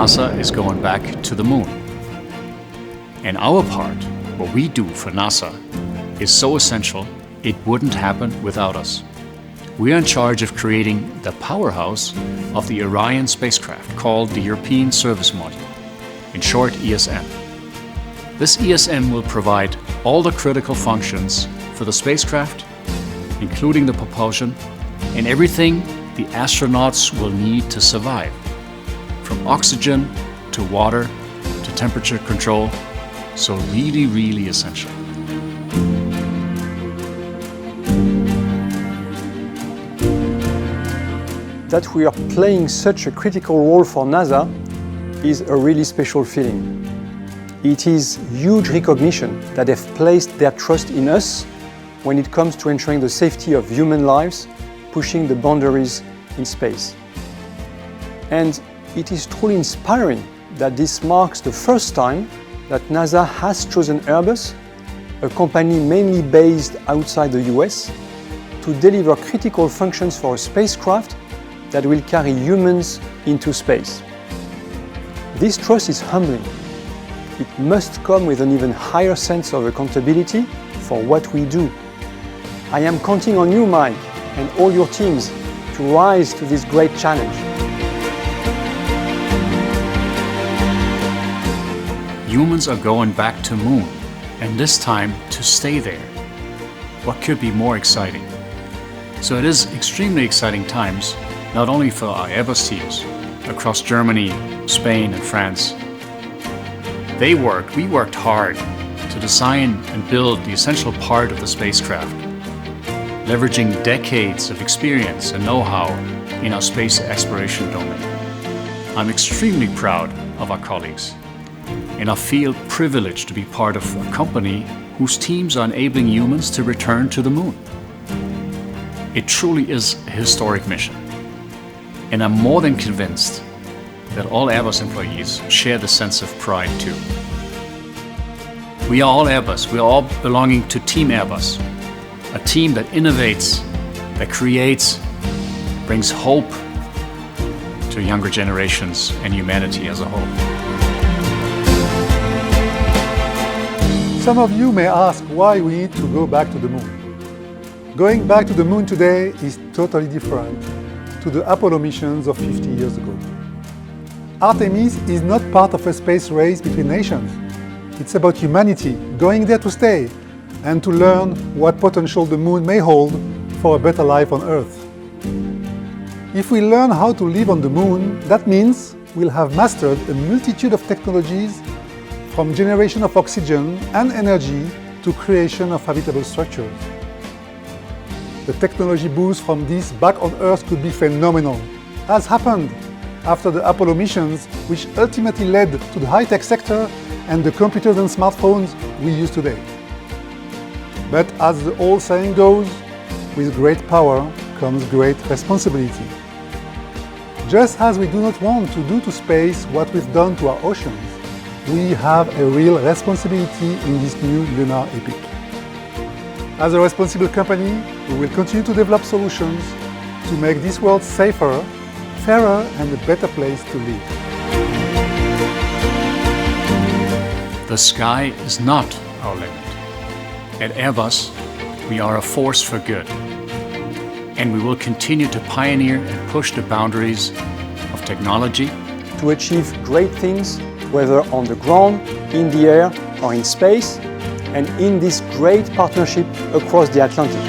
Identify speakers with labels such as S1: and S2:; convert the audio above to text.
S1: NASA is going back to the moon. And our part, what we do for NASA, is so essential it wouldn't happen without us. We are in charge of creating the powerhouse of the Orion spacecraft, called the European Service Module, in short ESM. This ESM will provide all the critical functions for the spacecraft, including the propulsion and everything the astronauts will need to survive, from oxygen to water to temperature control, so really, really essential.
S2: That we are playing such a critical role for NASA is a really special feeling. It is huge recognition that they've placed their trust in us when it comes to ensuring the safety of human lives, pushing the boundaries in space. And it is truly inspiring that this marks the first time that NASA has chosen Airbus, a company mainly based outside the US, to deliver critical functions for a spacecraft that will carry humans into space. This trust is humbling. It must come with an even higher sense of accountability for what we do. I am counting on you, Mike, and all your teams to rise to this great challenge.
S1: Humans are going back to moon, and this time to stay there. What could be more exciting? So it is extremely exciting times, not only for our Airbus teams across Germany, Spain and France. We worked hard to design and build the essential part of the spacecraft, leveraging decades of experience and know-how in our space exploration domain. I'm extremely proud of our colleagues, and I feel privileged to be part of a company whose teams are enabling humans to return to the moon. It truly is a historic mission, and I'm more than convinced that all Airbus employees share the sense of pride too. We are all Airbus, we are all belonging to Team Airbus, a team that innovates, that creates, brings hope to younger generations and humanity as a whole.
S3: Some of you may ask why we need to go back to the moon. Going back to the moon today is totally different to the Apollo missions of 50 years ago. Artemis is not part of a space race between nations. It's about humanity going there to stay and to learn what potential the moon may hold for a better life on Earth. If we learn how to live on the moon, that means we'll have mastered a multitude of technologies, from generation of oxygen and energy to creation of habitable structures. The technology boost from this back on Earth could be phenomenal, as happened after the Apollo missions, which ultimately led to the high-tech sector and the computers and smartphones we use today. But as the old saying goes, with great power comes great responsibility. Just as we do not want to do to space what we've done to our oceans, we have a real responsibility in this new lunar epic. As a responsible company, we will continue to develop solutions to make this world safer, fairer and a better place to live.
S1: The sky is not our limit. At Airbus, we are a force for good, and we will continue to pioneer and push the boundaries of technology
S2: to achieve great things, whether on the ground, in the air or in space, and in this great partnership across the Atlantic.